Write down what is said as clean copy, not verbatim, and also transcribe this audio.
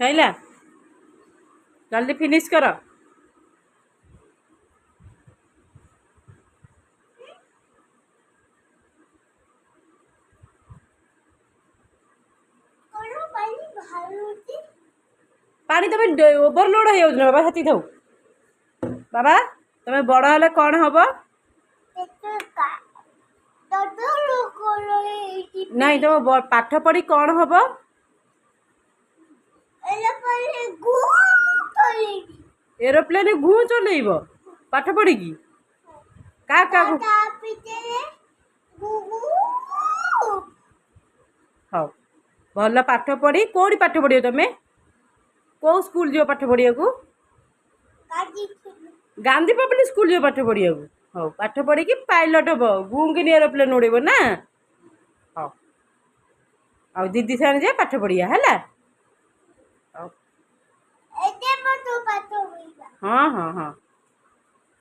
सैला जल्दी फिनिश कर। पानी तुम ओवरलोड हो बाबा हाथी थाऊ बाबा तुम बड़ हेले कौन हम नहीं तुम पाठ पढ़ी कौन हम एरोप्लेन घू चल पाठ पढ़ी का हाँ भल पाठ पढ़ी कौटी पाठ पढ़ियो तुम कौ स्कूल जो पाठ पढ़िया गांधी पब्लिक स्कूल जो पाठ पढ़िया हाँ पाठ पढ़ी कि पायलट हम गुंगिनी एरोप्लेन उड़ेब ना हाँ आ दीदी सारे जा पाठ पढ़िया है हाँ हाँ हाँ